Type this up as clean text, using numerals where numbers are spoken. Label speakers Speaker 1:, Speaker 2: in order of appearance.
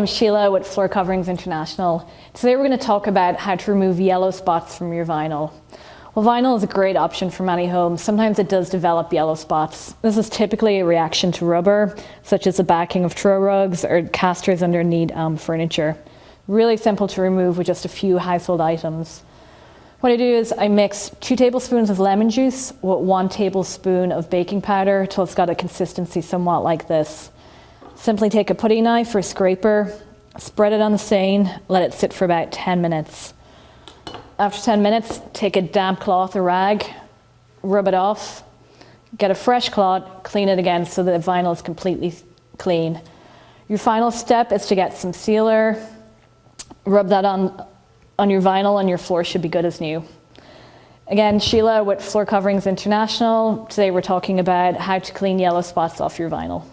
Speaker 1: I'm Sheila with Floor Coverings International. Today we're going to talk about how to remove yellow spots from your vinyl. Well, vinyl is a great option for many homes. Sometimes it does develop yellow spots. This is typically a reaction to rubber, such as the backing of throw rugs or casters underneath furniture. Really simple to remove with just a few household items. What I do is I mix 2 tablespoons of lemon juice with 1 tablespoon of baking powder till it's got a consistency somewhat like this. Simply take a putty knife or a scraper, spread it on the stain, let it sit for about 10 minutes. After 10 minutes, take a damp cloth or rag, rub it off, get a fresh cloth, clean it again so that the vinyl is completely clean. Your final step is to get some sealer, rub that on your vinyl, and your floor should be good as new. Again, Sheila with Floor Coverings International. Today we're talking about how to clean yellow spots off your vinyl.